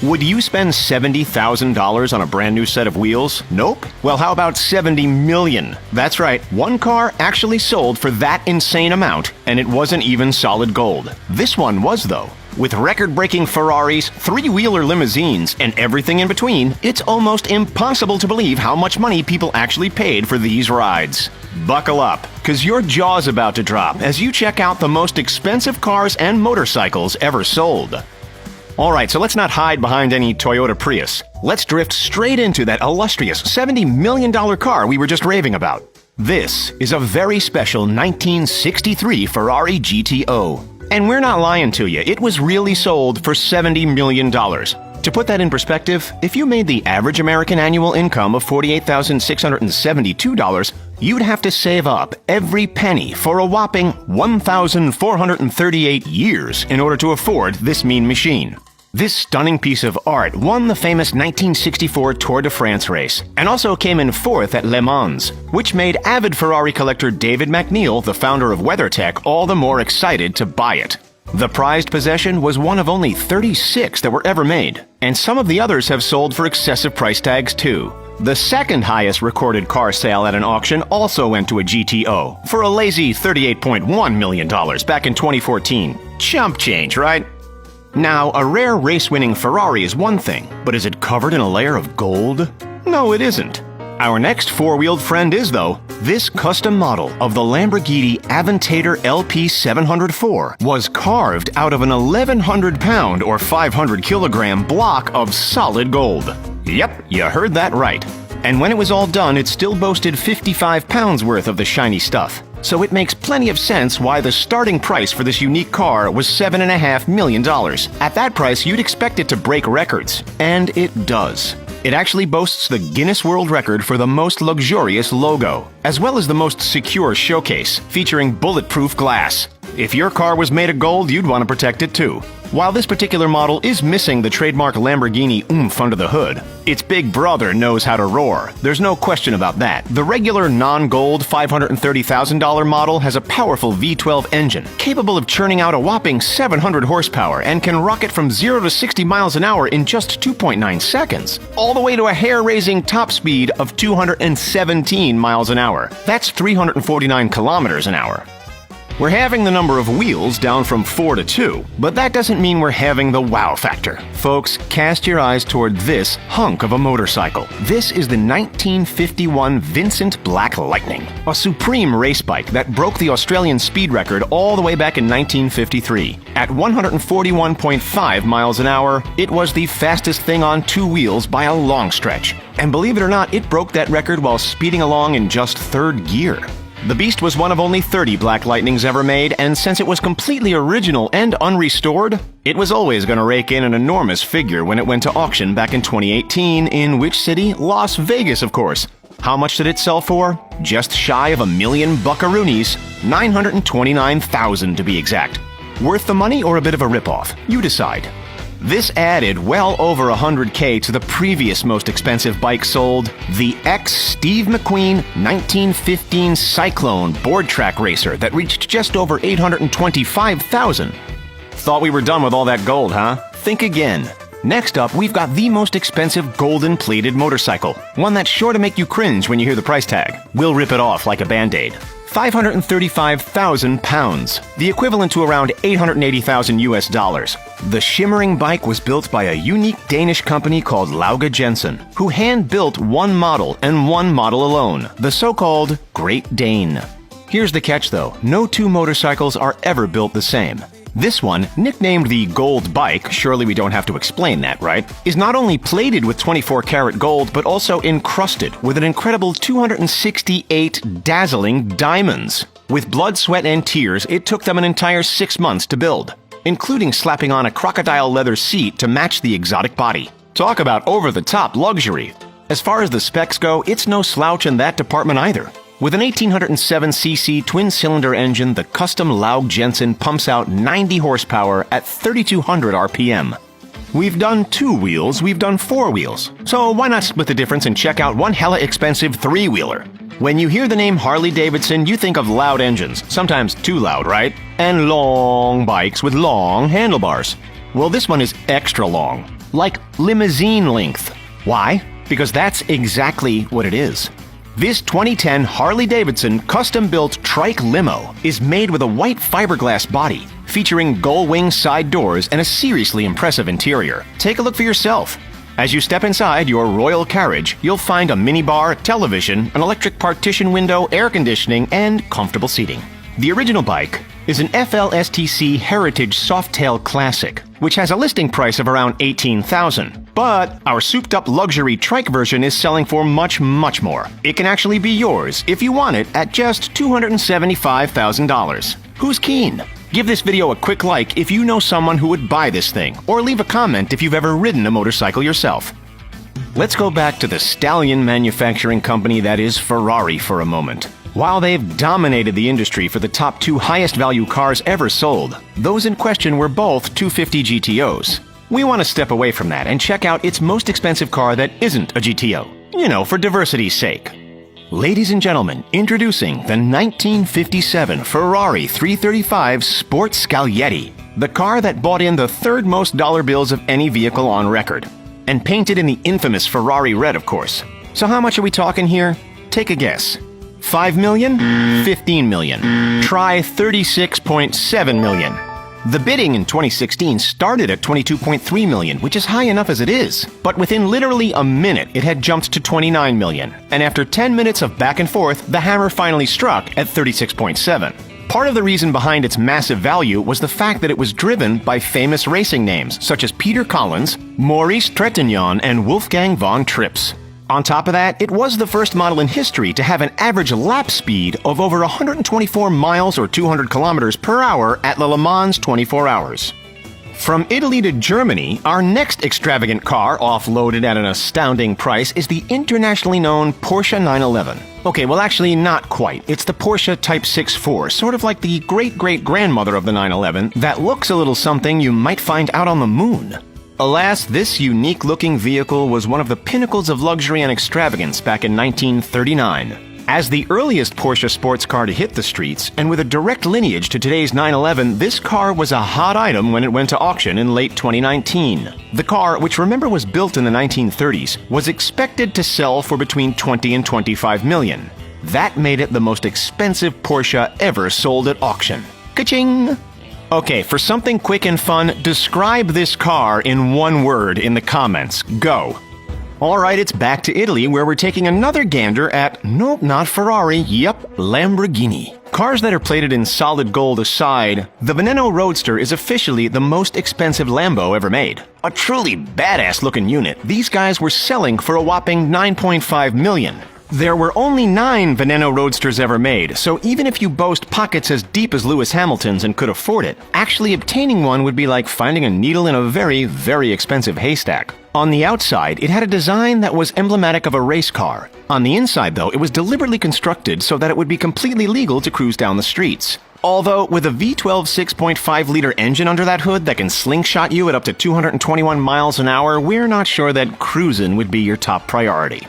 Would you spend $70,000 on a brand new set of wheels? Nope. Well, how about $70 million? That's right, one car actually sold for that insane amount, and it wasn't even solid gold. This one was, though. With record-breaking Ferraris, three-wheeler limousines, and everything in between, it's almost impossible to believe how much money people actually paid for these rides. Buckle up, because your jaw's about to drop as you check out the most expensive cars and motorcycles ever sold. Alright, so let's not hide behind any Toyota Prius. Let's drift straight into that illustrious $70 million car we were just raving about. This is a very special 1963 Ferrari GTO. And we're not lying to you, it was really sold for $70 million. To put that in perspective, if you made the average American annual income of $48,672, you'd have to save up every penny for a whopping 1,438 years in order to afford this mean machine. This stunning piece of art won the famous 1964 Tour de France race, and also came in fourth at Le Mans, which made avid Ferrari collector David McNeil, the founder of WeatherTech, all the more excited to buy it. The prized possession was one of only 36 that were ever made, and some of the others have sold for excessive price tags too. The second highest recorded car sale at an auction also went to a GTO, for a lazy $38.1 million back in 2014. Chump change, right? Now, a rare race-winning Ferrari is one thing, but is it covered in a layer of gold? No, it isn't. Our next four-wheeled friend is, though. This custom model of the Lamborghini Aventador LP 704 was carved out of an 1,100-pound or 500-kilogram block of solid gold. Yep, you heard that right. And when it was all done, it still boasted 55 pounds worth of the shiny stuff. So it makes plenty of sense why the starting price for this unique car was $7.5 million. At that price, you'd expect it to break records. And it does. It actually boasts the Guinness World Record for the most luxurious logo, as well as the most secure showcase, featuring bulletproof glass. If your car was made of gold, you'd want to protect it too. While this particular model is missing the trademark Lamborghini oomph under the hood, its big brother knows how to roar. There's no question about that. The regular non-gold $530,000 model has a powerful V12 engine, capable of churning out a whopping 700 horsepower and can rocket from 0 to 60 miles an hour in just 2.9 seconds, all the way to a hair-raising top speed of 217 miles an hour. That's 349 kilometers an hour. We're halving the number of wheels down from 4 to 2, but that doesn't mean we're having the wow factor. Folks, cast your eyes toward this hunk of a motorcycle. This is the 1951 Vincent Black Lightning, a supreme race bike that broke the Australian speed record all the way back in 1953. At 141.5 miles an hour, it was the fastest thing on two wheels by a long stretch. And believe it or not, it broke that record while speeding along in just third gear. The beast was one of only 30 Black Lightnings ever made, and since it was completely original and unrestored, it was always going to rake in an enormous figure when it went to auction back in 2018 in which city? Las Vegas, of course. How much did it sell for? Just shy of $1 million buckaroonies, $929,000 to be exact. Worth the money or a bit of a ripoff? You decide. This added well over $100K to the previous most expensive bike sold, the ex-Steve McQueen 1915 Cyclone board track racer that reached just over $825,000. Thought we were done with all that gold, huh? Think again. Next up, we've got the most expensive golden-plated motorcycle, one that's sure to make you cringe when you hear the price tag. We'll rip it off like a Band-Aid. 535,000 pounds, the equivalent to around 880,000 US dollars. The shimmering bike was built by a unique Danish company called Lauge Jensen, who hand-built one model and one model alone, the so-called Great Dane. Here's the catch though, no two motorcycles are ever built the same. This one, nicknamed the Gold Bike, surely we don't have to explain that, right? Is not only plated with 24-karat gold, but also encrusted with an incredible 268 dazzling diamonds. With blood, sweat, and tears, it took them an entire 6 months to build, including slapping on a crocodile leather seat to match the exotic body. Talk about over-the-top luxury. As far as the specs go, it's no slouch in that department either. With an 1807cc twin-cylinder engine, the custom Lauge Jensen pumps out 90 horsepower at 3,200 RPM. We've done 2 wheels, we've done 4 wheels. So why not split the difference and check out one hella expensive 3-wheeler? When you hear the name Harley-Davidson, you think of loud engines, sometimes too loud, right? And long bikes with long handlebars. Well, this one is extra long. like limousine length. Why? Because that's exactly what it is. This 2010 Harley-Davidson custom-built trike limo is made with a white fiberglass body, featuring gull-wing side doors and a seriously impressive interior. Take a look for yourself. As you step inside your royal carriage, you'll find a minibar, television, an electric partition window, air conditioning, and comfortable seating. The original bike is an FLSTC Heritage Softail Classic, which has a listing price of around $18,000. But our souped-up luxury trike version is selling for much, much more. It can actually be yours if you want it at just $275,000. Who's keen? Give this video a quick like if you know someone who would buy this thing, or leave a comment if you've ever ridden a motorcycle yourself. Let's go back to the stallion manufacturing company that is Ferrari for a moment. While they've dominated the industry for the top 2 highest value cars ever sold, those in question were both 250 GTOs. We want to step away from that and check out its most expensive car that isn't a GTO. You know, for diversity's sake. Ladies and gentlemen, introducing the 1957 Ferrari 335 Sport Scaglietti, the car that bought in the 3rd most dollar bills of any vehicle on record. And painted in the infamous Ferrari red, of course. So how much are we talking here? Take a guess. 5 million? 15 million. Try 36.7 million. The bidding in 2016 started at 22.3 million, which is high enough as it is. But within literally a minute, it had jumped to 29 million. And after 10 minutes of back and forth, the hammer finally struck at 36.7. Part of the reason behind its massive value was the fact that it was driven by famous racing names such as Peter Collins, Maurice Trintignant, and Wolfgang von Trips. On top of that, it was the first model in history to have an average lap speed of over 124 miles or 200 kilometers per hour at Le Mans 24 hours. From Italy to Germany, our next extravagant car, offloaded at an astounding price, is the internationally known Porsche 911. Okay, well actually not quite. It's the Porsche Type 64, sort of like the great-great-grandmother of the 911 that looks a little something you might find out on the moon. Alas, this unique-looking vehicle was one of the pinnacles of luxury and extravagance back in 1939. As the earliest Porsche sports car to hit the streets, and with a direct lineage to today's 911, this car was a hot item when it went to auction in late 2019. The car, which remember was built in the 1930s, was expected to sell for between 20 and 25 million. That made it the most expensive Porsche ever sold at auction. Ka-ching! Okay, for something quick and fun, describe this car in one word in the comments. Go! Alright, it's back to Italy, where we're taking another gander at, nope, not Ferrari, yep, Lamborghini. Cars that are plated in solid gold aside, the Veneno Roadster is officially the most expensive Lambo ever made. A truly badass-looking unit, these guys were selling for a whopping $9.5 million. There were only 9 Veneno Roadsters ever made, so even if you boast pockets as deep as Lewis Hamilton's and could afford it, actually obtaining one would be like finding a needle in a very, very expensive haystack. On the outside, it had a design that was emblematic of a race car. On the inside, though, it was deliberately constructed so that it would be completely legal to cruise down the streets. Although, with a V12 6.5-liter engine under that hood that can slingshot you at up to 221 miles an hour, we're not sure that cruising would be your top priority.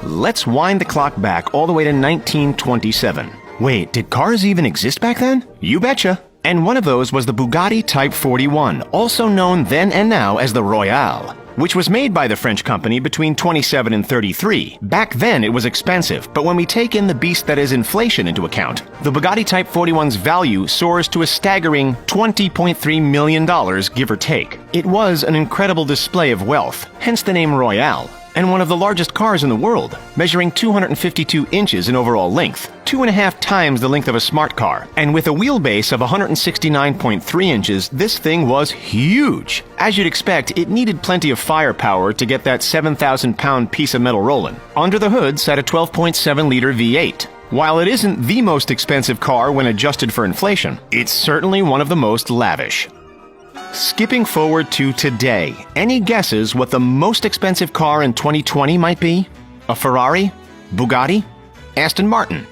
Let's wind the clock back all the way to 1927. Wait, did cars even exist back then? You betcha! And one of those was the Bugatti Type 41, also known then and now as the Royale, which was made by the French company between 27 and 33. Back then it was expensive, but when we take in the beast that is inflation into account, the Bugatti Type 41's value soars to a staggering $20.3 million, give or take. It was an incredible display of wealth, hence the name Royale, and one of the largest cars in the world, measuring 252 inches in overall length, 2.5 times the length of a smart car. And with a wheelbase of 169.3 inches, this thing was huge. As you'd expect, it needed plenty of firepower to get that 7,000-pound piece of metal rolling. Under the hood sat a 12.7-liter V8. While it isn't the most expensive car when adjusted for inflation, it's certainly one of the most lavish. Skipping forward to today, any guesses what the most expensive car in 2020 might be? A Ferrari? Bugatti? Aston Martin?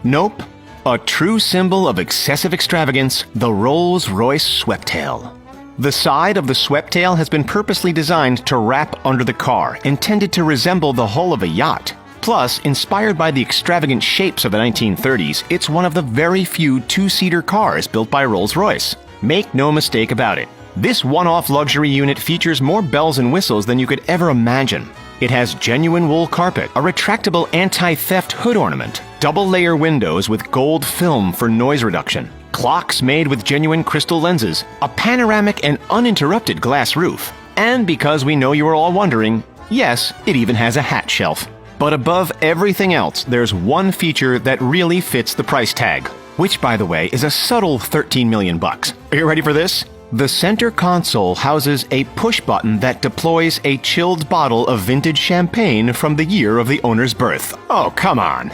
Nope. A true symbol of excessive extravagance, the Rolls-Royce Sweptail. The side of the Sweptail has been purposely designed to wrap under the car, intended to resemble the hull of a yacht. Plus, inspired by the extravagant shapes of the 1930s, it's one of the very few two-seater cars built by Rolls-Royce. Make no mistake about it. This one-off luxury unit features more bells and whistles than you could ever imagine. It has genuine wool carpet, a retractable anti-theft hood ornament, double-layer windows with gold film for noise reduction, clocks made with genuine crystal lenses, a panoramic and uninterrupted glass roof. And because we know you are all wondering, yes, it even has a hat shelf. But above everything else, there's one feature that really fits the price tag, which, by the way, is a subtle $13 million. Are you ready for this? The center console houses a push button that deploys a chilled bottle of vintage champagne from the year of the owner's birth. Oh, come on!